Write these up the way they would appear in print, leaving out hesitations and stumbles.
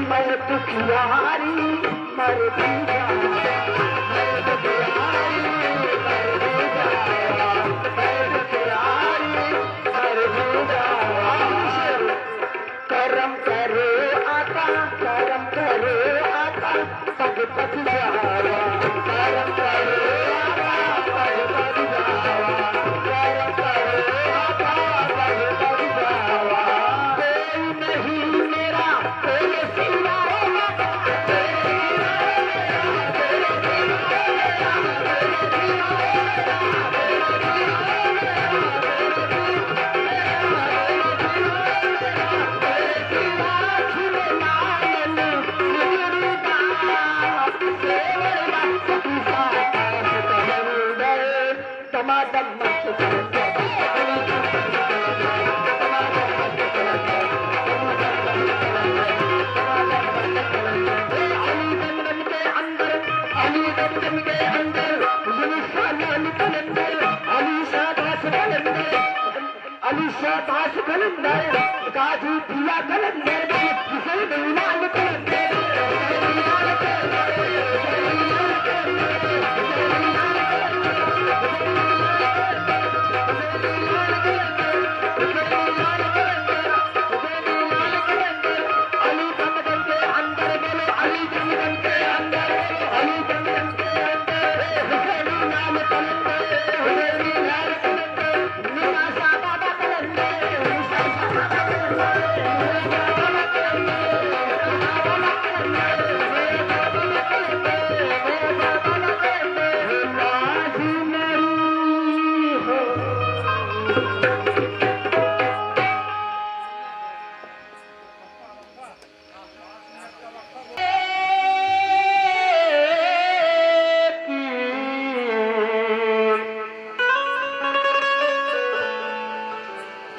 मैं दुखियारी मर भी करो आका पग पग जावा, करम करो आका पग पग जावा, करम करो आका पग पग जावा। कोई नहीं मेरा कोई सिवा शाबाश कलंदर काजू पिया कलंदर किसे लाल कलंदर अली जंगल के अंदर बोलो अली जंगल के अंदर अली जंगल के अंदर हुसैन लाल कलंदर हुसैन लाल कलंदर निकासा बाबा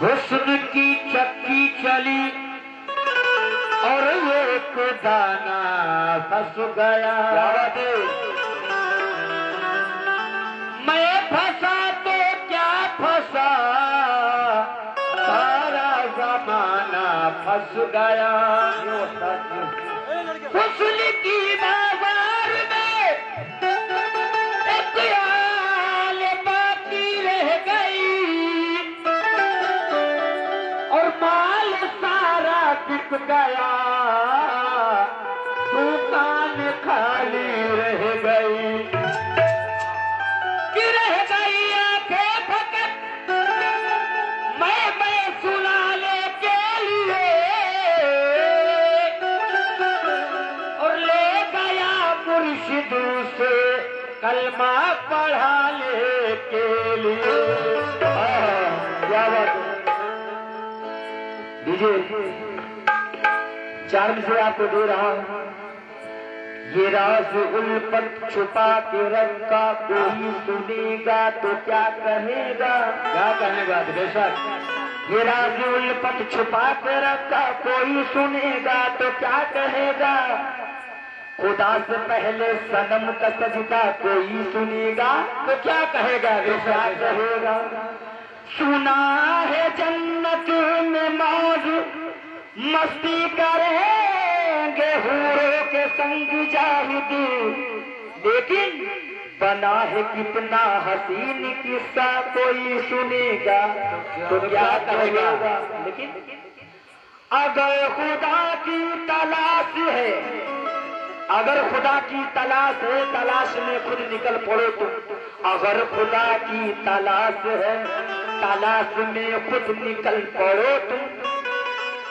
हुस्न की चक्की चली और एक दाना फंस गया। मैं फंसा तो क्या फंसा सारा जमाना फंस गया। हुस्न की बाजार में एक आल बाकी रह गई और माल सारा बिक गया, दुकान खाली रह गई कि रह गई आंखें फकत मैं सुनाने के लिए और ले गया मुर्शिद से कलमा पढ़ाने के लिए। क्या बात है दीजिए, 4 मिसरे आपको दे रहा हूं। ये राज उल्फत छुपा के रखा कोई सुनेगा तो क्या कहेगा, क्या कहेगा बेशक। ये राज उल्फत छुपा के रखा कोई सुनेगा तो क्या कहेगा। खुदा से पहले सनम का सजदा कोई सुनेगा तो क्या कहेगा बेशक कहेगा। सुना है जन्नत में मौज मस्ती करेंगे हूरों के संग जाहिद, लेकिन बना है कितना हसीन किस्सा कोई सुनेगा तो क्या कहेगा। लेकिन अगर खुदा की तलाश है, अगर खुदा की तलाश है, तलाश में खुद निकल पड़ो तुम। अगर खुदा की तलाश है, तलाश में खुद निकल पड़ो तुम।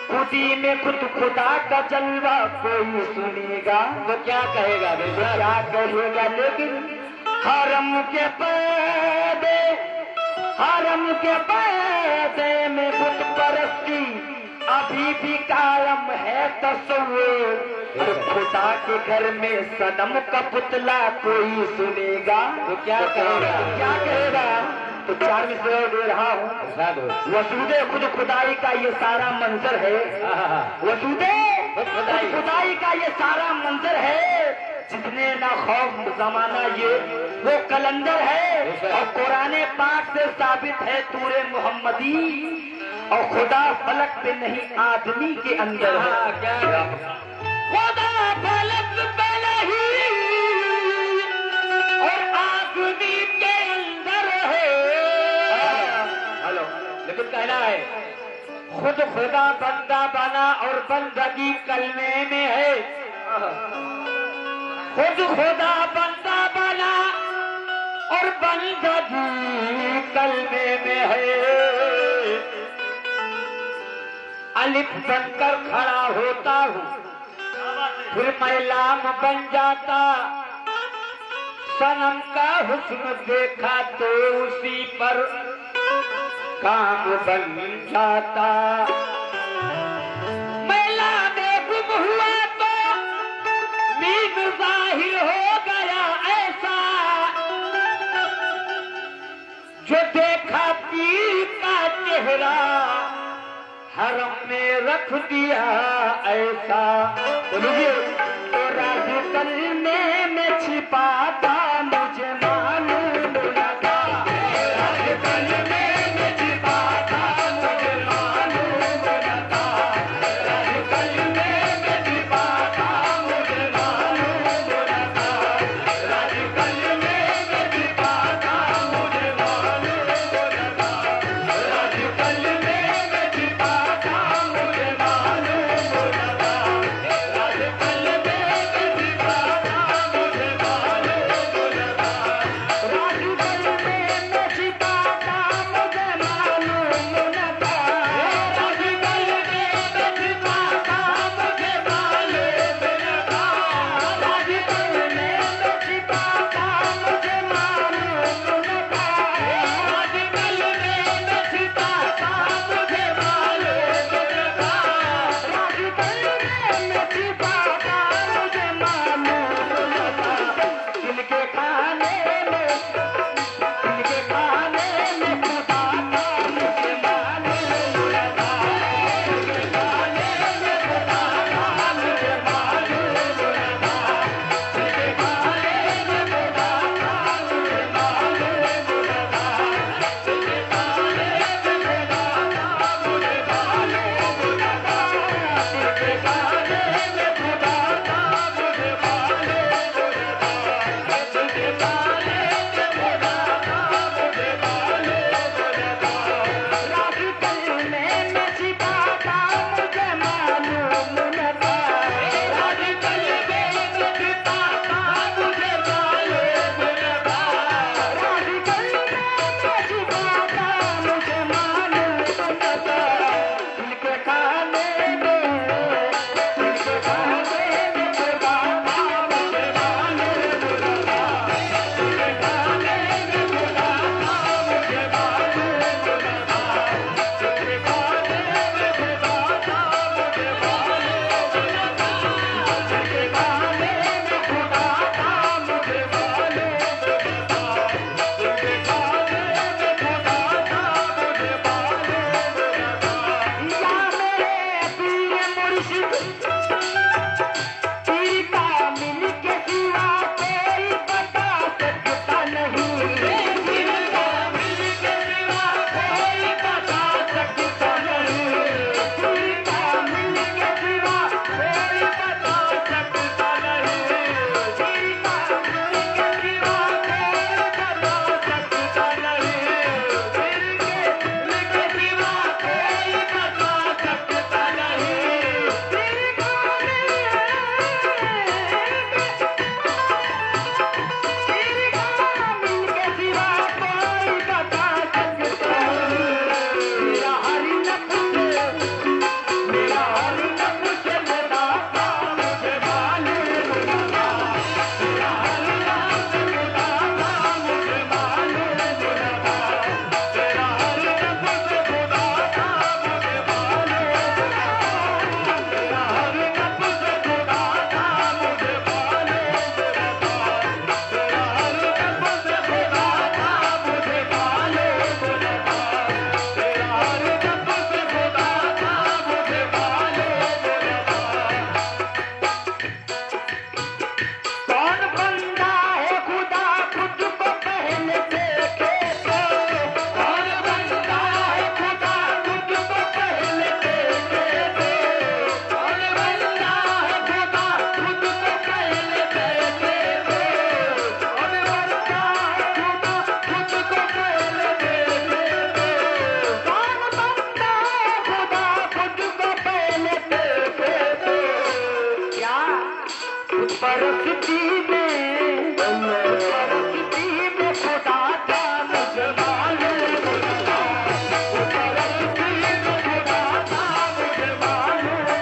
खुदी में खुद खुदा का जलवा कोई सुनेगा तो क्या कहेगा बेटा, क्या कहेगा। लेकिन हरम के पर्दे, हरम के पर्दे में बुत परस्ती अभी भी कायम है तस्वीर। खुदा के घर में सनम का पुतला कोई सुनेगा तो क्या कहेगा, क्या कहेगा। तो 4 मिसरे दे रहा हूँ। वसूदे खुद खुदाई का ये सारा मंजर है, वसूदे खुदाई का ये सारा मंजर है। जितने ना खौफ जमाना ये वो कलंदर है, और कुरान पाक से साबित है तूरे मोहम्मदी, और खुदा फलक पे नहीं आदमी के अंदर है। खुदा फलक पे नहीं और आदमी के अंदर है। हेलो, लेकिन कहना है खुद खुदा बंदा बना और बंदगी कलमे में है। खुद खुदा बंदा बना और बंदगी कलमे में है। अलिफ बनकर खड़ा होता हूँ फिर मैं लाम बन जाता। सनम का हुस्न देखा तो उसी पर काम बन जाता। मैला में गुम हुआ तो मीम जाहिर हो गया ऐसा। जो देखा पीर का चेहरा हरम में रख दिया ऐसा। बोलिए तो राज कलमे में छिपा था मुझे मालूम न था। राज कलमे में छिपा था मुझे मालूम न था। राज कलमे में छिपा था मुझे मालूम न था। राज कलमे में छिपा था मुझे मालूम न था। राज कलमे में छिपा था मुझे मालूम न था। राज कलमे में छिपा था मुझे मालूम न था। परस्ती में खुदा था मुझे मालूम, परस्ती में खुदा था मुझे मालूम,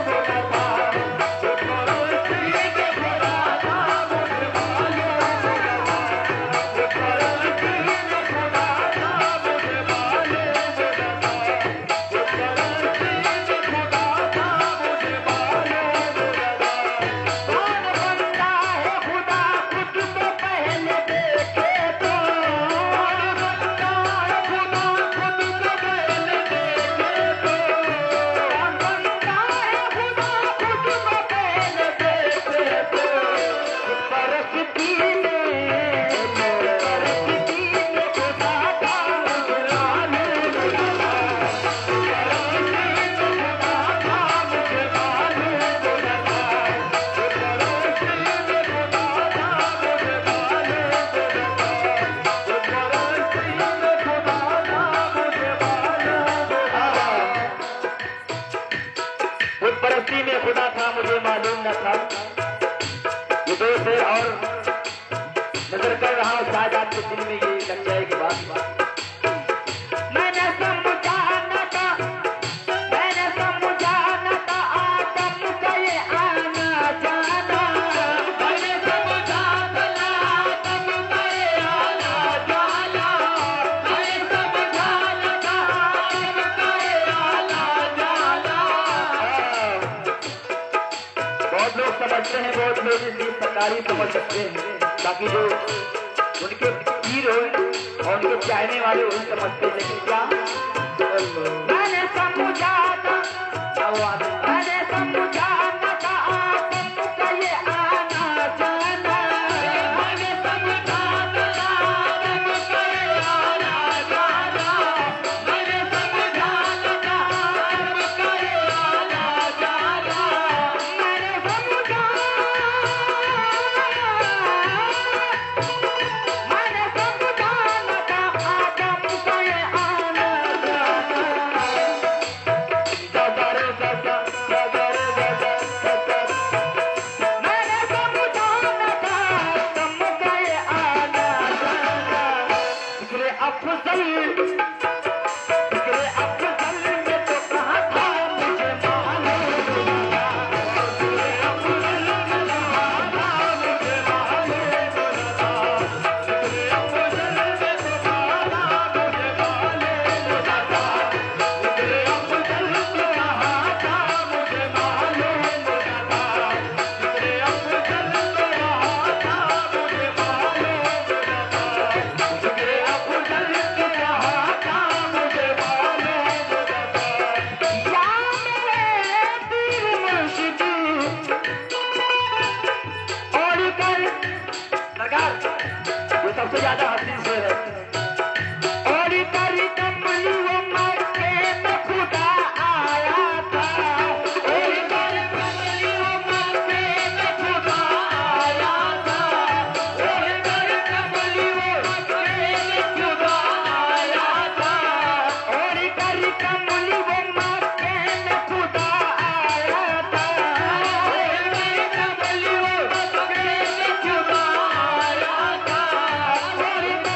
परस्ती में खुदा था मुझे मालूम, परस्ती में खुदा था मुझे मालूम, परस्ती में खुदा था मुझे मालूम। कौन बनता है खुदा खुद को पहले देखे तो, कौन बनता है खुदा खुद को पहले देखे तो, कौन बनता है खुदा खुद को पहले देखे तो, परस्ती में खुदा था मुझे मालूम, परस्ती में खुदा था मुझे मालूम, परस्ती में खुदा था मुझे मालूम न था। ये दो शेर और नजर कर रहा हूँ, शायद आपके दिल में ये लग जाए कि बात मैंने समझा न था, मैंने समझा न था आदम का ये आना जाना, मैंने समझा न था आदम का ये आना जाना, मैंने समझा न था आदम का ये आना जाना। बहुत लोग समझते हैं, बहुत लोग इसकी सरकारी समझ सकते हैं, ताकि जो उनके पीर हो और उनके चाहने वाले वही समझते हैं, लेकिन क्या मैंने समझा था, मैंने समझा न था आदम का ये आना जाना, मैंने समझा न था आदम का ये आना जाना, मैंने समझा न था आदम का ये आना जाना, मैंने समझा न था आदम का ये आना जाना। सदर सदर सदर सदर सदर, मैंने समझा न था आदम का ये आना जाना। जिक्रे अफजल में तो कहा था मुझे मालूम, जिक्रे अफजल में कहा था मुझे मालूम, जिक्रे अफजल में तो कहा था मुझे मालूम, जिक्रे अफजल में कहा था मुझे मालूम, जिक्रे अफजल में कहा था मुझे मालूम, जिक्रे अफजल में कहा था मुझे मालूम। या मेरे पीर मुर्शिद और कर सरकार, ये सबसे ज्यादा हसीन शेर है। और कर कमली वो मक्के में खुदा आया था, और कर कमली वो मक्के में खुदा आया था, और कर कमली वो मक्के में खुदा आया था, और कर कमली वो मक्के में खुदा आया था, और कर कमली वो मक्के में खुदा आया था, और कर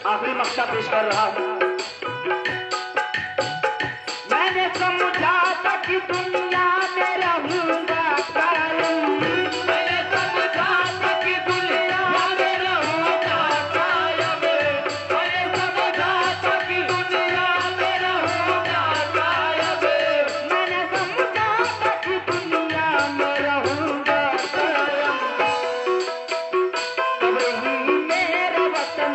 आखिरी मक्ता पेश कर रहा हूं। मैंने समझा था कि दुनिया में रहूंगा कायम, मैंने समझा था कि दुनिया में रहूंगा कायम, मैंने समझा था कि दुनिया में रहूंगा कायम, मैंने समझा था कि दुनिया में रहूंगा कायम। तब ही मेरा वतन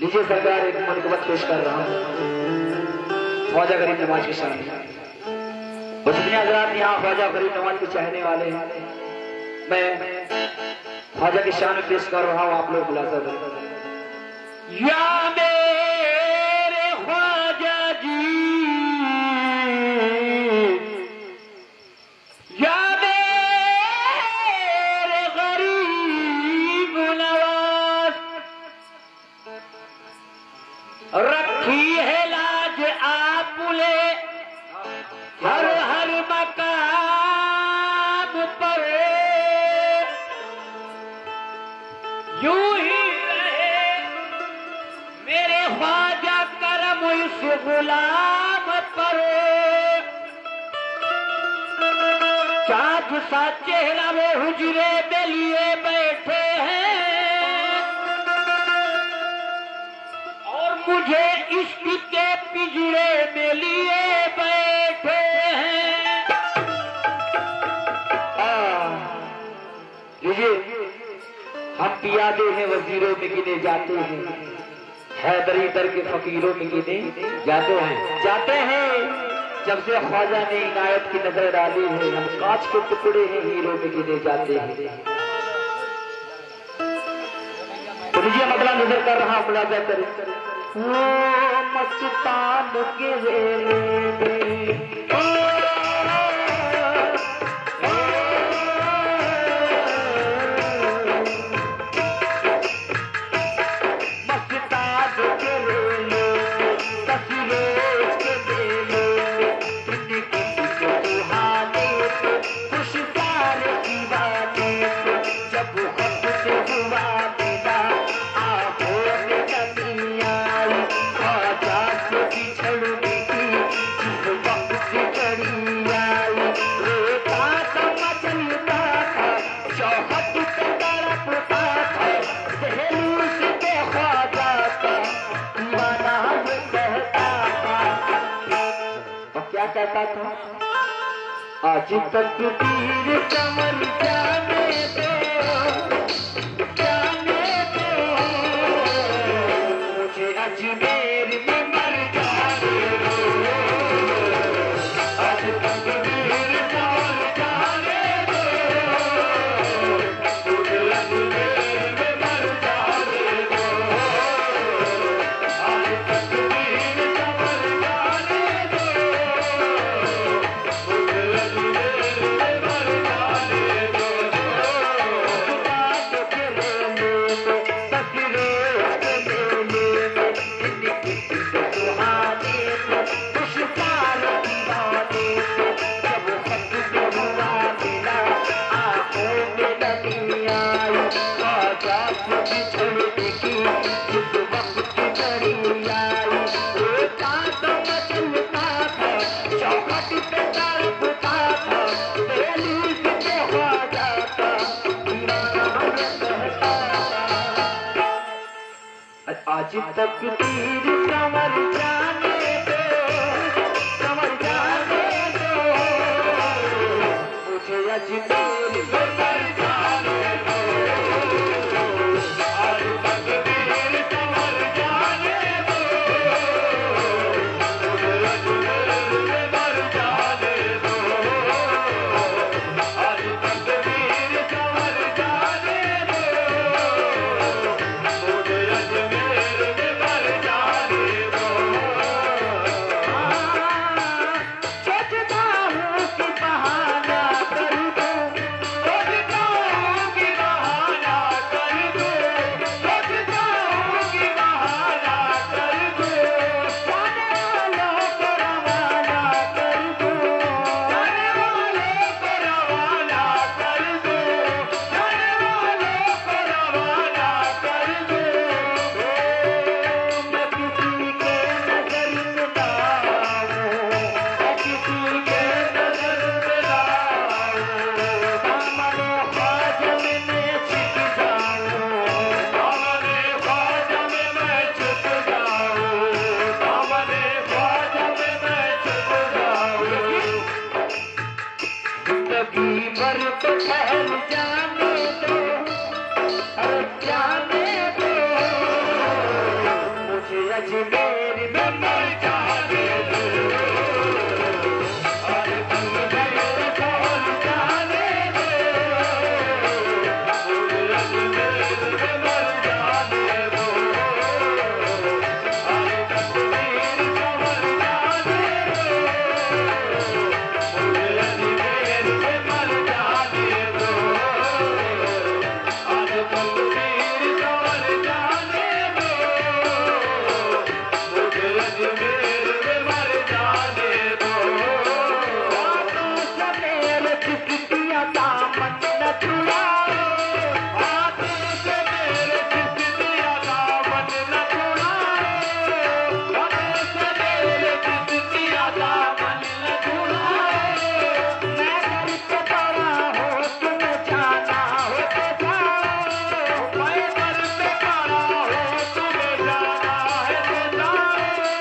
लीजिए सरकार, एक मुनकबत पेश कर रहा हूँ ख्वाजा गरीब नवाज के सामने। और जितने हजरात यहाँ ख्वाजा गरीब नवाज के चाहने वाले हैं, मैं ख्वाजा की शान में पेश कर रहा हूँ, आप लोग खुलासा करें। या मेरे ख्वाजा जी, या मेरे गरीब नवाज, रखी है लाज आपने हर हर मकाम पर, यूं ही रहे मेरे ख्वाजा करम इस गुलाम पर। चाँद सा चेहरा वो हुजरे में लिए बैठे हैं, इश्क के पिंजरे में लिए बैठे हैं। हम पियादे हैं वजीरों में गिने जाते हैं, हैदरी दर के फकीरों में गिने जाते हैं। जब से ख्वाजा ने इनायत की नजर डाली है, हम कांच के टुकड़े हैं, हीरो में गिने जाते हैं। तो लीजिए अगला नजर कर रहा हूं, मुलाजा करें। वो मस्तान के वेले में कहता था, आज तक तीर कमर जाने दो, मुझे अजमेर में मर जाने दो। आज तक तीर कमर जाने दो, मुझे अजमेर में मर जाने दो। आज तक तीर कमर जाने दो, आज तक तीर कमर जाने दो, कमर जाने दो, मुझे अजमेर में मर जाने दो। आज तक तीर कमर जाने दो, मुझे अजमेर में मर जाने दो। आज तक तीर कमर जाने दो, मुझे अजमेर तो ठहर जाने दो, जाने दो, मुझे अजमेर में मर जाने दो। और ठहर जाने दो, मुझे अजमेर में मर जाने दो। और तकदीर संवर जाने दो, मुझे अजमेर में मर जाने दो। आज तकदीर संवर जाने दो, मुझे अजमेर में मर जाने दो। हाथों से मेरे चिट्ठियां दामन न छुड़ाओ, हाथों से मेरे चिट्ठियां दामन न छुड़ाओ, हाथों से मेरे चिट्ठियां दामन न छुड़ाओ। मैं घर पे पड़ा हो, तुम जाना हो तो जाओ, मैं घर पे पड़ा हो, तुम जाना है तो जाओ।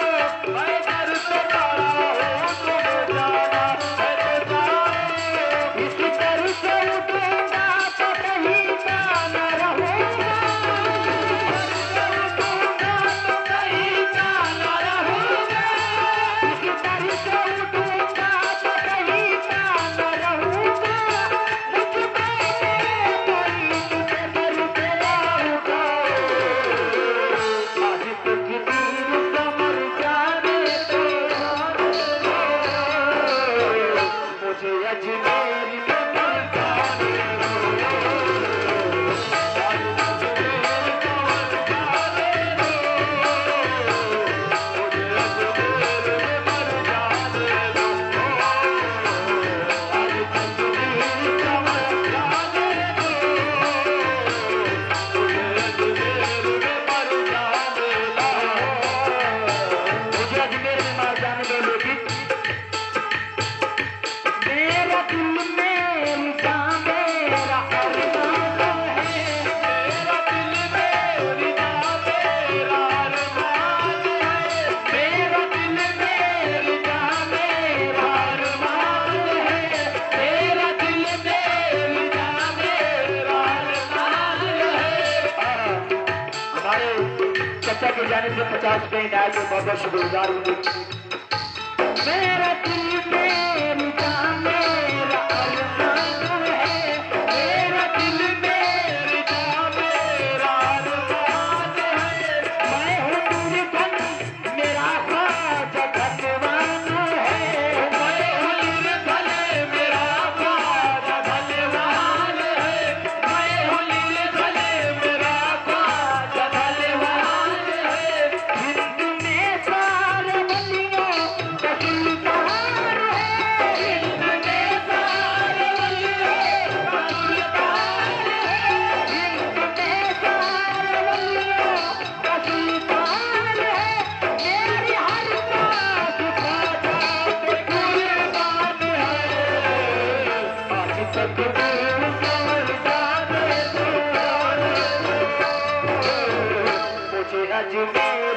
चर्चा के जाने से 50 रुपए आए तो बहुत बहुत शुक्रगुजार हूँ। मेरा दिल मेरी जान मेरा अरमान है, मेरा दिल मेरी जान मेरा अरमान है, मैं हूँ निर्धन मेरा ख्वाजा धनवान है, मैं हूँ निर्धन मेरा ख्वाजा धनवान है, मैं हूँ निर्धन मेरा ख्वाजा धनवान है। हिंद में सारे बलियों का सुल्तान है, हिंद में सारे बलियों का सुल्तान है, हिंद में सारे बलियों का सुल्तान है, मेरी हर बात ख्वाजा पे कुर्बान है। आज तक दिल समझदार मुझे अजमेर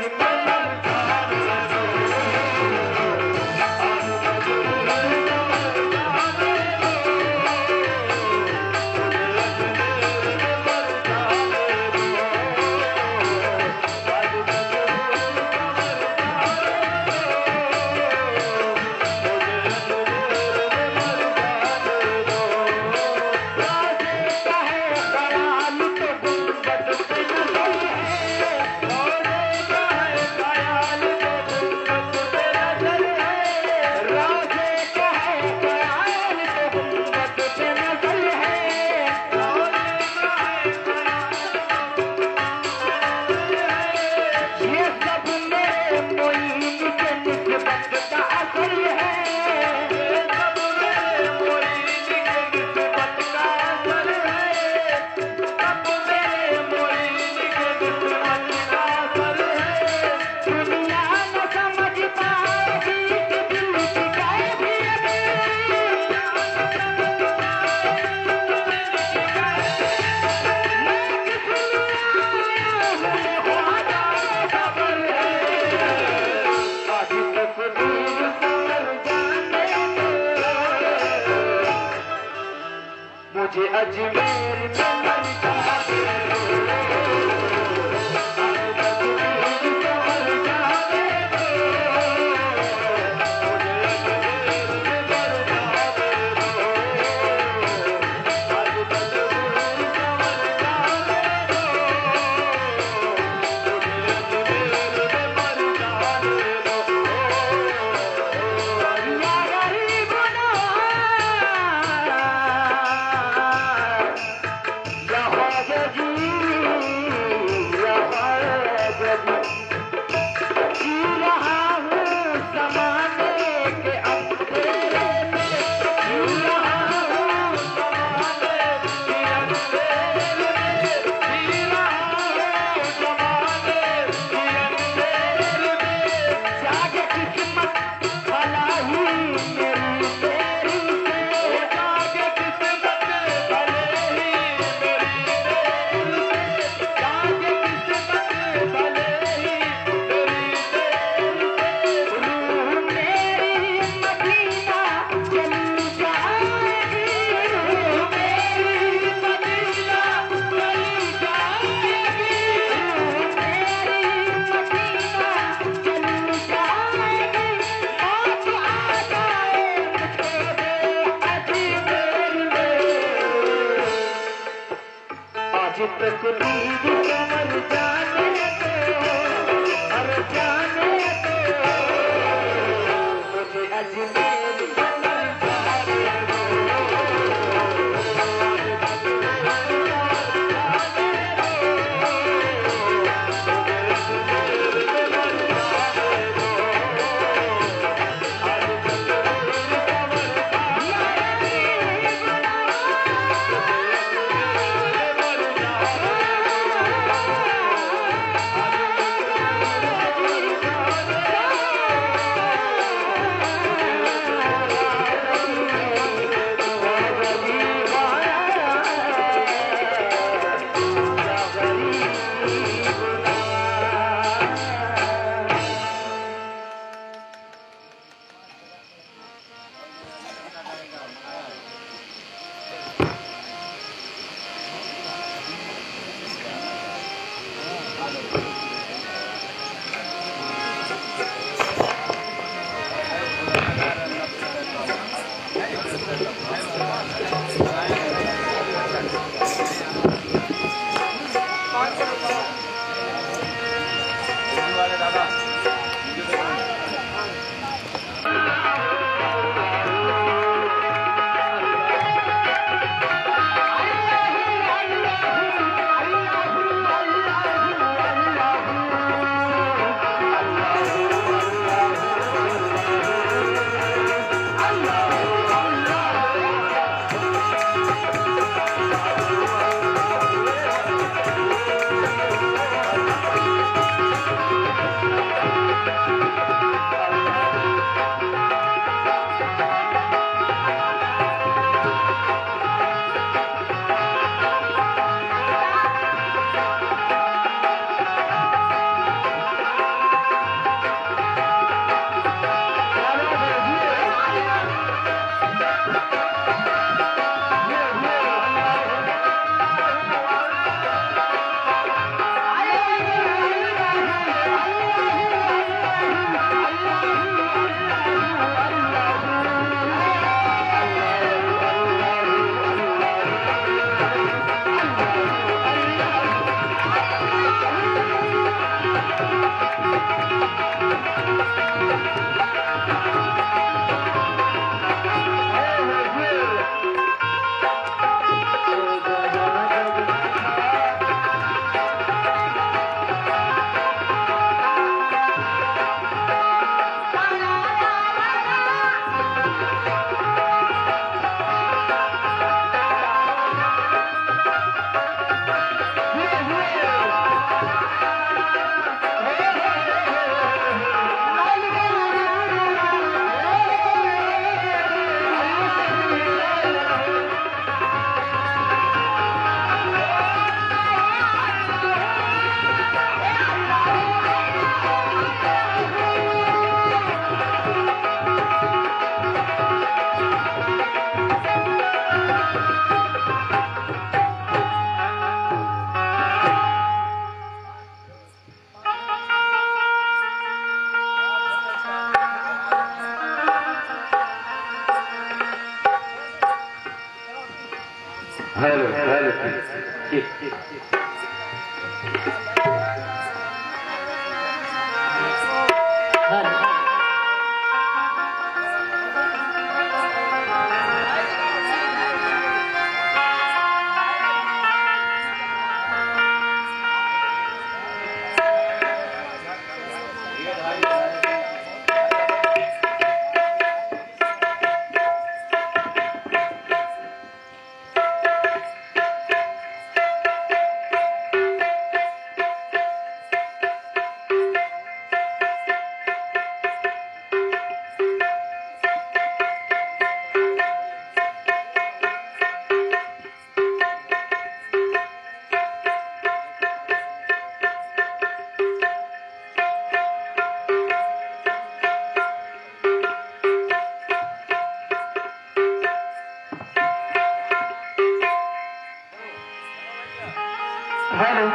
मुझे अजमेर प्रकृति समझ जाने दो, हर जाने दो, मुझे अजमेर समझ जाने दो। हेलो हेलो ठीक हेलो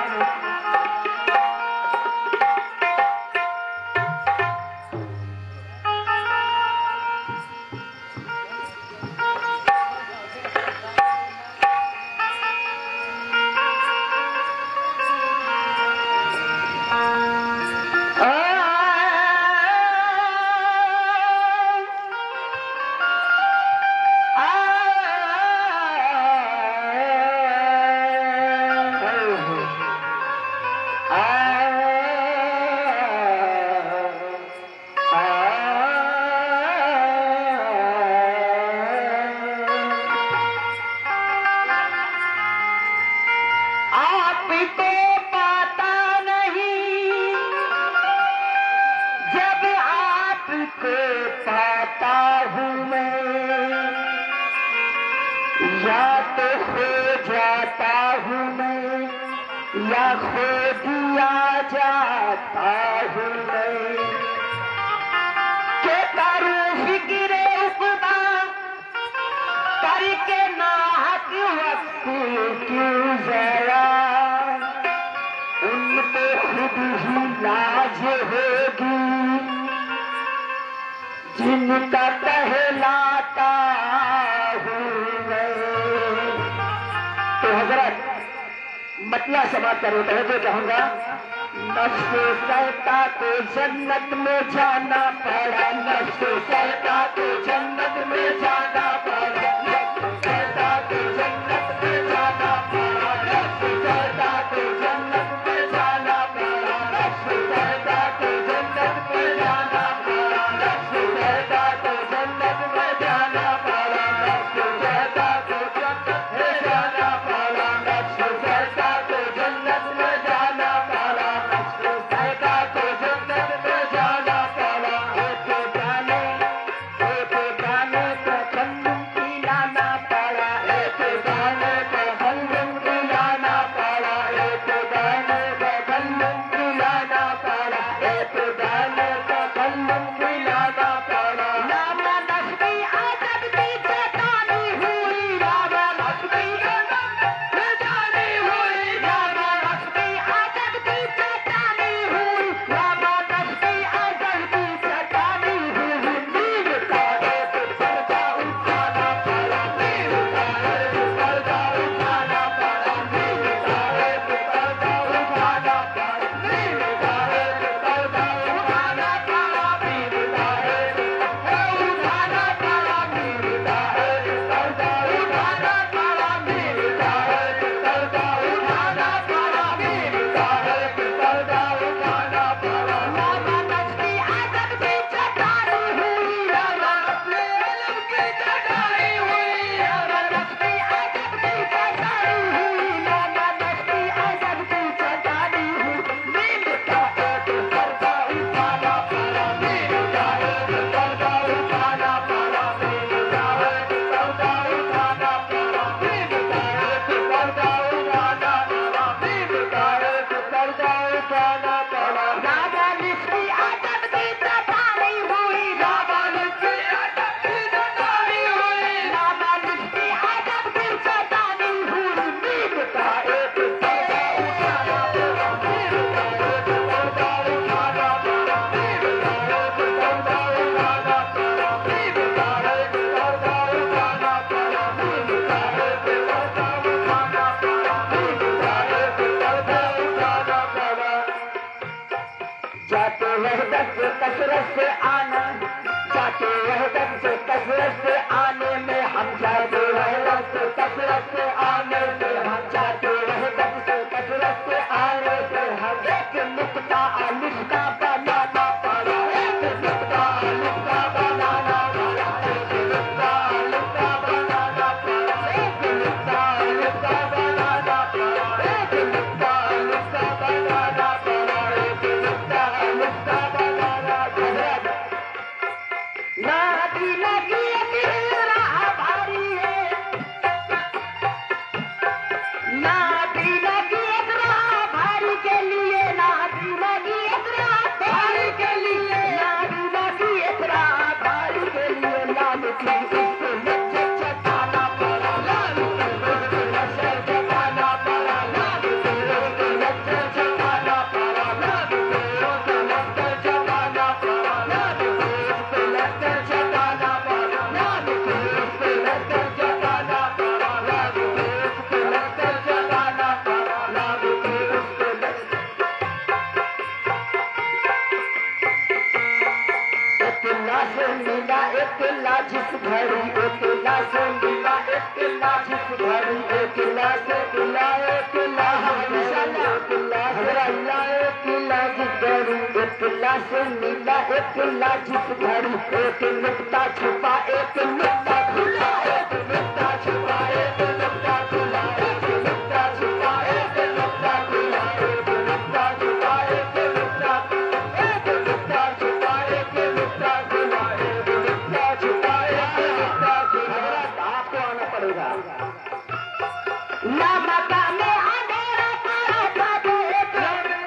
या तो खो जाता हूँ मैं या खो दिया जाता हूँ मैं के करूँ फिक्र उक़बा करके नाहक वक्त क्यों ज़रा उन पे खुद ही लाज होगी जिनका कहलाता मतलब समाप्त करो तो कहूंगा नफ्स सहता तो जन्नत में जाना पड़ा नफ्स सहता तो जन्नत में जाना पड़ा नफ्स सहता तो जन्नत में जाना पड़ा नफ्स सहता तो जन्नत में जाना पड़ा नफ्स सहता तो जन्नत में जाना पड़ा नफ्स सहता तो जन्नत में जाना पड़ा नफ्स सहता तो जन्नत में जाना पड़ा नफ्स सहता तो जन्नत में जाना पड़ा नफ्स सहता तो जन्नत में जाना पड़ा एक गाने तो कन्नम की वहदत कसरत से आना, चाहते वहदत कसरत से आने में हम चाहते वहदत कसरत से आने में हम चाहते वहदत कसरत से आने से हम एक नुक्ता अलिफ का बनाना पड़ा, एक नुक्ता अलिफ का बनाना पड़ा, एक नुक्ता अलिफ का बनाना पड़ा, एक नुक्ता अलिफ का बनाना पड़ा, एक नुक्ता अलिफ का बनाना पड़ा, एक नुक्ता अलिफ का बनाना पड़ा। नादी लगी राह भारी है, नादी लगी राह भारी के लिए, नादी लगी राह भारी के लिए, नादी लगी राह भारी के लिए, लाल की उसको लज्जत चटाना पड़ा, लाल की उसको लज्जत चटाना पड़ा, लाल की उसको लज्जत चटाना पड़ा, लाल की उसको लज्जत चटाना पड़ा, लाल की उसको लज्जत चटाना पड़ा, लाल की उसको लज्जत चटाना पड़ा, लाल की उसको लज्जत चटाना पड़ा, लाल की उसको इतना से मिला इतना जिस घड़ी, इतना से मिला इतना जिस घड़ी, इतना से मिला इतना हमेशा इतना से मिला इतना जिस घड़ी, इतना से मिला इतना जिस घड़ी, एक नुक्ता छुपा एक नुक्ता खुला, एक नुक्ता छुपा एक नुक्ता खुला, एक नुक्ता छुपा एक नुक्ता खुला, एक नुक्ता छुपा एक नुक्ता, एक नुक्ता छुपा एक नुक्ता खुला, एक नुक्ता छुपा एक नुक्ता खुला। आपको आना पड़ेगा। नमका में अंधेरा पड़ा था बहुत, नमका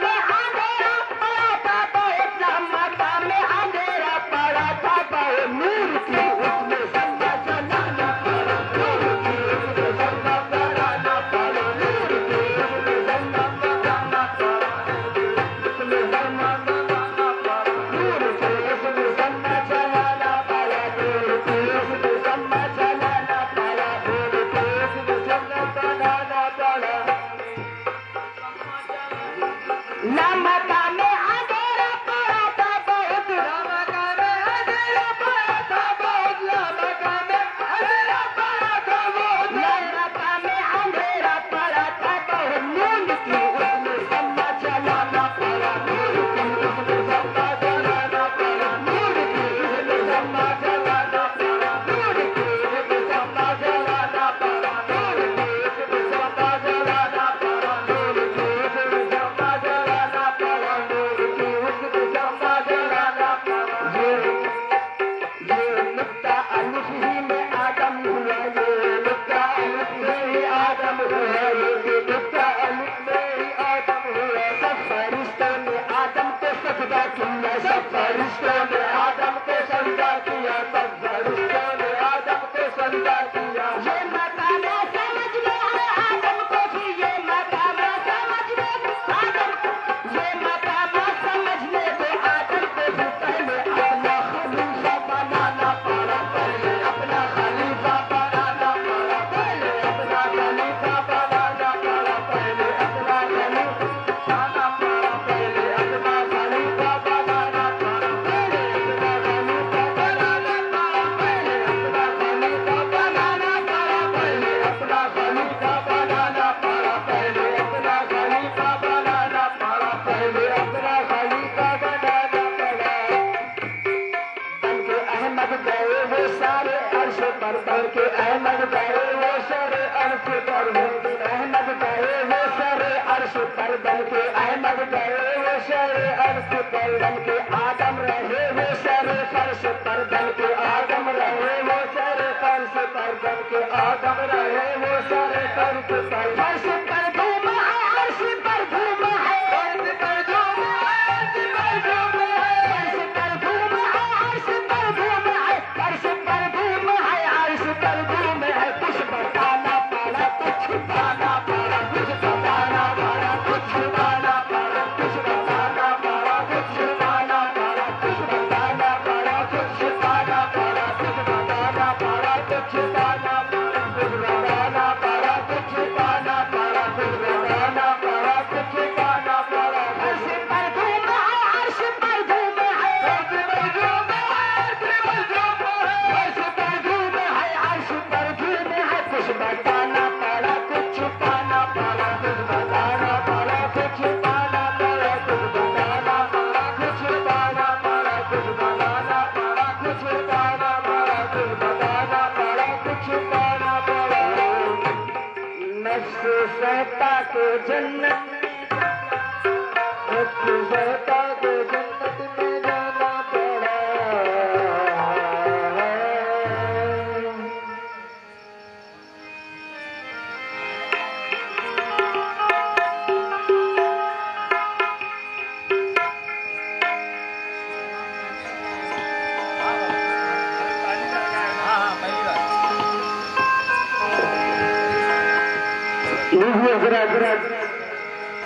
में अंधेरा पड़ा था बहुत, नमका में अंधेरा पड़ा था बहुत, नूर की उसमें सन्ना जलाना पड़ा, नूर की उसमें सन्ना जलाना पड़ा, नूर की उसमें सन्ना जलाना पड़ा, उसमें सन्ना जलाना पड़ा, नूर की उसमें सन्ना जलाना पड़ा, नूर की उसमें सन्ना जलाना पड़ा, नूर की उसमें सन्ना जलाना पड़ा। नमका में अंधेरा पड़ा था बहुत, नमका में अंधेरा पड़ा था बहुत, नमका में अंधेरा पड़ा था बहुत, नमका में अंधेरा पड़ा था बहुत, नून की उसमें सन्ना जलाना पड़ा, नून की उसमें सन्ना जलाना पड़ा, नून की उसमें सन्ना जलाना पड़ा, नून की उसमें सन्ना जलाना पड़ा, नून की उसमें सन्ना जलाना पड़ा, नूर की उसमें सन्ना जलाना पड़ा, नूर की उसमें सन्ना जलाना पड़ा। ये नुक्ता अलिफ ही में आदम हुआ, ये नुक्ता अलिफ में ही आदम हुआ, ये नुक्ता अलिफ में ही आदम हुआ। सब फरिश्तों ने आदम को सजदा किया, सब फरिश्तों ने आदम को सजदा किया, सब फरिश्तों ने आदम को सजदा किया। ये मकाम समझ लो आदम को भी, ये मकाम समझ लो आदम को, ये मकाम समझ ले तो आदम को भी पहले अपना खलीफा बनाना पड़ा, पहले अपना खलीफा बनाना पड़ा, पहले अपना खलीफा बनाना पड़ा, पहले अपना खलीफा बनाना पड़ा, पहले अपना खलीफा बनाना पड़ा, पहले अपना खलीफा बनाना पड़ा, पहले अपना खलीफा बनाना पड़ा, पहले अपना खलीफा बनाना पड़ा, पहले अपना खलीफा बनाना पड़ा, पहले अपना खलीफा बनाना पड़ा। बल्कि अहमद गए वो सारे अर्श पर, बल्कि अहमद गए वो सारे अर्श पर, बल्कि अहमद गए वो सारे अर्श पर, बल्कि अहमद गए वो सारे अर्श पर, बल्कि आदम रहे वो सारे फर्श पर, बल्कि आदम रहे वो सारे फर्श पर, बल्कि आदम रहे वो सारे फर्श पर। फर्श पर धूम है, अर्श पर धूम है, अर्श पर धूम है, अर्श पर धूम है, अर्श पर धूम है, अर्श पर धूम है, अर्श पर धूम है, अर्श पर धूम है। कुछ बताना पड़ा, कुछ छुपाना पड़ा, कुछ बताना पड़ा, कुछ छुपाना पड़ा, कुछ बताना पड़ा, कुछ छुपाना पड़ा, कुछ बताना पड़ा, कुछ छुपाना पड़ा, कुछ बताना पड़ा, कुछ छुपाना पड़ा, कुछ बताना पड़ा, कुछ छुपाना पड़ा, कहता के जन्नत कहता के जन्नत में जाना पड़ा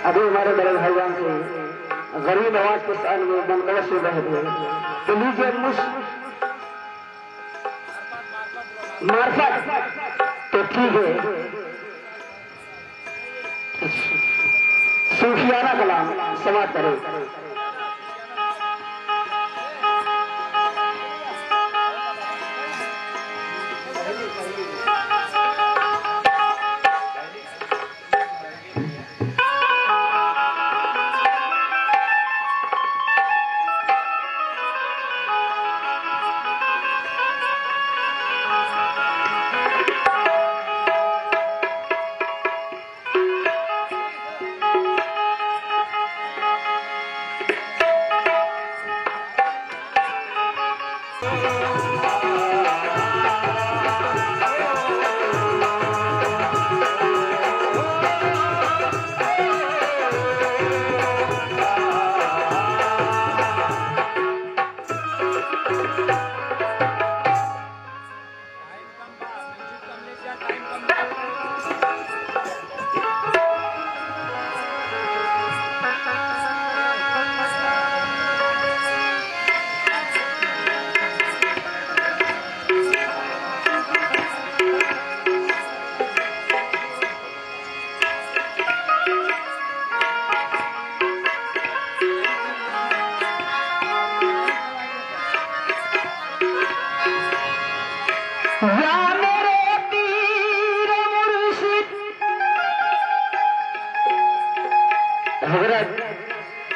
अभी हमारे बड़े भाईजान से गरीब आवाज के साथ में बनकड़ा से रह गए तो लीजिए मार्फत तो ठीक है सूफियाना कलाम समाप्त करें।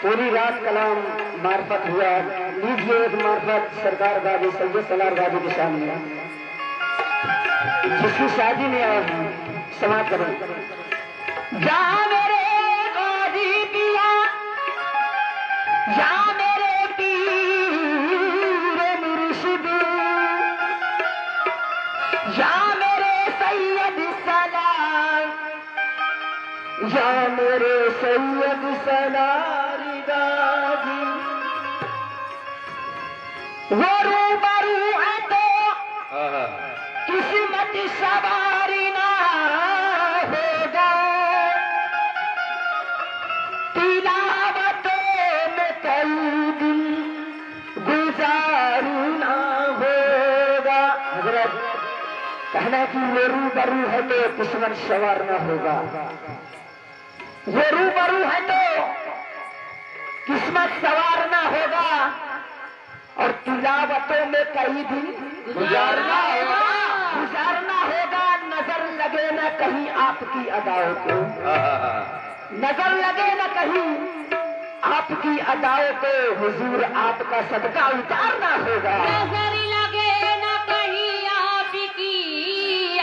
पूरी रात कलाम मार्फत हुआ। लीजिए एक मार्फत सरकार गाजी सैयद सलार गाजी के सामने जिसकी शादी में आए हैं समाप्त करें। जा मेरे गाजी पिया या मेरे पीर मुर्शिद या मेरे सैयद सलार या मेरे सैयद सलार गाजी वो रूबरू है तो किस्मत सवारी ना होगा, तिलावतों में कई दिन गुजारू ना होगा। हजरत कहना कि वो रूबरू है तो किस्मत सवारना होगा, वो रूबरू है तो किस्मत सवारना होगा और तिलावतों में कई दिन गुजारना होगा। नजर लगे न कहीं आपकी अदाओं को, नजर लगे न कहीं आपकी अदाओं को, हुजूर आपका सदका उतारना होगा। नजर लगे न कहीं आपकी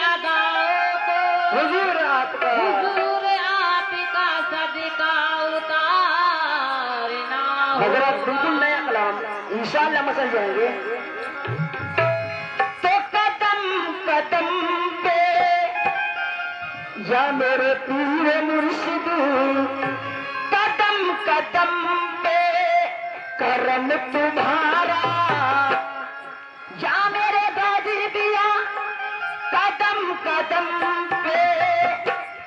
अदाओं को, हुजूर आपका सदका उतारना होगा। हजरत बिल्कुल नया कलाम इंशाअल्लाह मसल जाएंगे। तो कदम कदम पे या मेरे पीर मुर्शिद, कदम कदम पे करम तुम्हारा, या मेरे गाजी दिया कदम कदम पे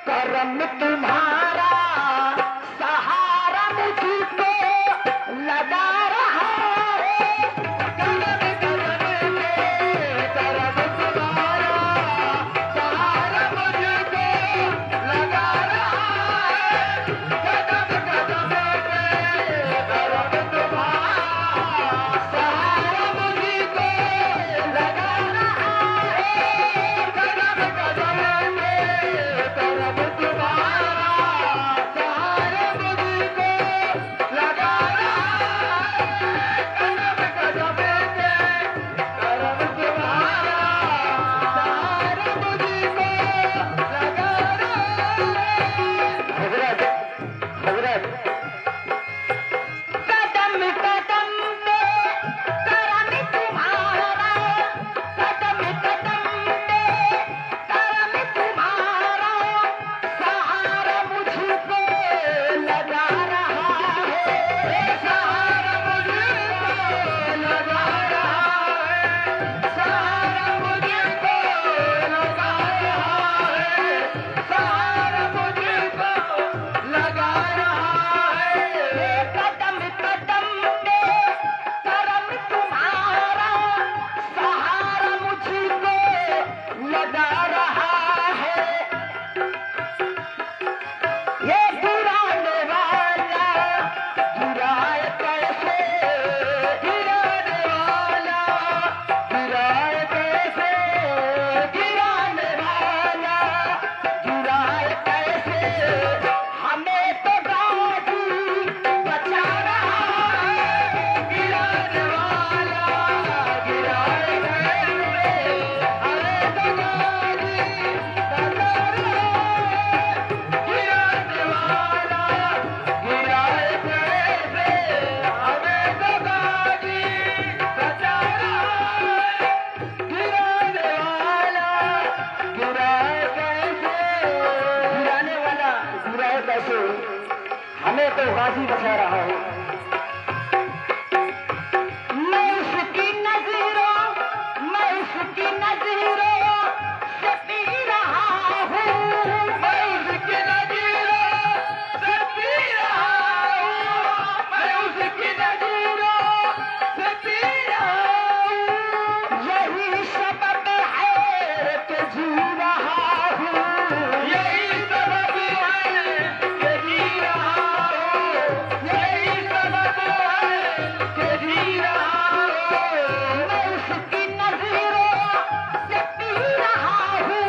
करम तुम्हारा, सहारा मुझको लगा रहा है, कदम कदम पे करम तुम्हारा, सहारा मुझको लगा रहा है, कदम कदम पे करम तुम्हारा, सहारा मुझको जा रहा हूँ। मैं उसकी नजरों से पी रहा हूँ, मैं उसकी नजरों से पी रहा हूँ, मैं उसकी नजरों से पी रहा हूँ। यही सबब है कि जी रहा हूँ, यही सबब है कि जी रहा हूँ, यही सबब है कि जी रहा हूँ। मैं उसकी नजरों से पी रहा हूँ,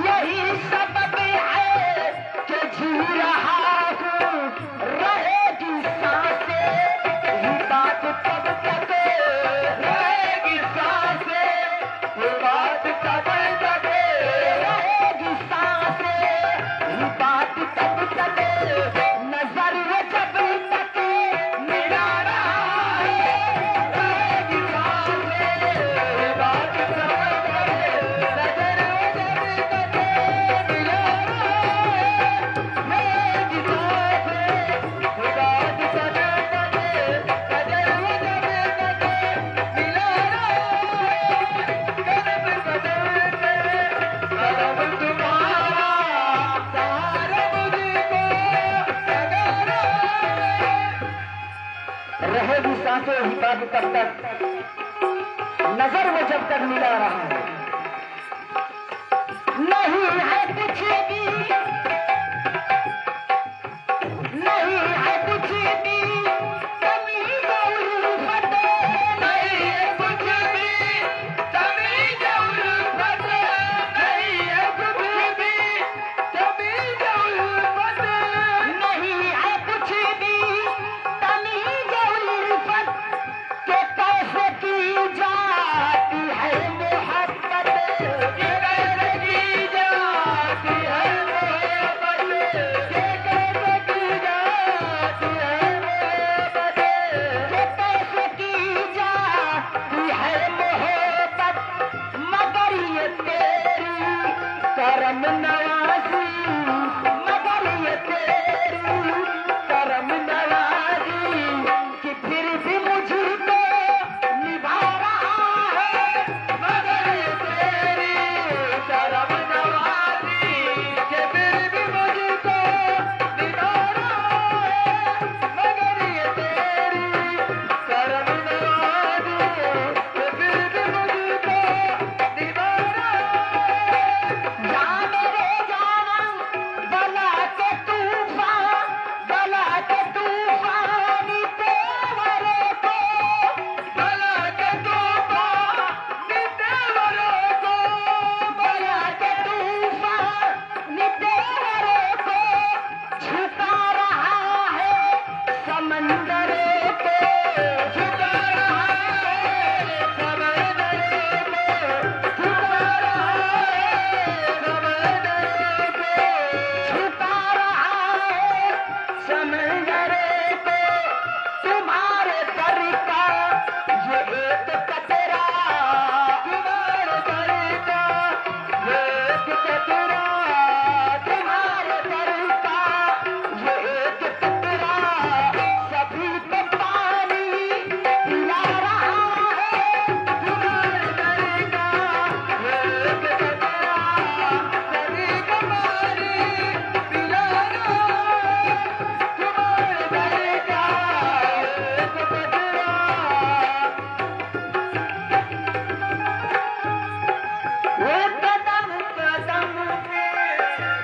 यही सबब है कि जी रहा हूँ। रहेगी सांसें ये बात कब तक, रहेगी सांसें ये बात कब तक, रहेगी सांसें ये बात कब तक। नजर वो जब तक मिला रहा है, रहेगी सांसें ये बात कब तक, नजर वो जब तक मिला रहा है, रहेगी सांसें ये बात कब तक, नजर वो जब तक मिला रहा है। कदम कदम पे कदम तुम्हारा सहारा मुझको लगा रहा है। रहेगी सांसें ही बात कब तक, नजर में जब तक मिला रहा है। नहीं है कुछ भी, नहीं है कुछ भी कमी उल्फत, नहीं है कुछ भी कमी उल्फत, नहीं है कुछ भी कमी उल्फत, नहीं है कुछ भी कमी उल्फत। के कैसे की जाती है मोहब्बत, के कैसे की जाती है मोहब्बत, के कैसे की जाती है मोहब्बत, के कैसे की जाती है मोहब्बत। मगर ये तेरी करम नवाजी, मगर ये तेरी करम नवाजी कि फिर भी मुझको निभा रहा है। मगर ये तेरी करम नवाजी कि फिर भी मुझको निभा रहा है। मगर ये तेरी करम नवाजी कि फिर भी मुझको निभा रहा है। जा मेरे जाना बला के तूफान, बला के तूफानी तेवरों को, बला के तूफानी तेवरों को, बला के तूफानी तेवरों को झुका रहा है समंदरों को, झुका रहा है समंदरों को, झुका रहा है समंदरों को, झुका रहा है समंदरों को। तुम्हारे दर का ये एक कतरा, तुम्हारे दर का ये एक कतरा, तुम्हारे दर का ये एक कतरा सभी को पानी पिला रहा है। तुम्हारे दर का ये एक कतरा सभी को पानी पिला रहा है। तुम्हारे दर का एक कतरा, वो कदम कदम पे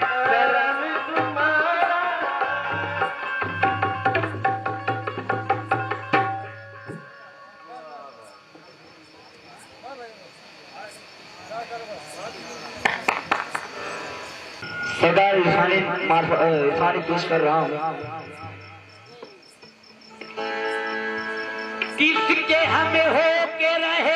करम तुम्हारा। सदा इरफानी पेश कर रहा हूँ। किसके हमें हो के रहे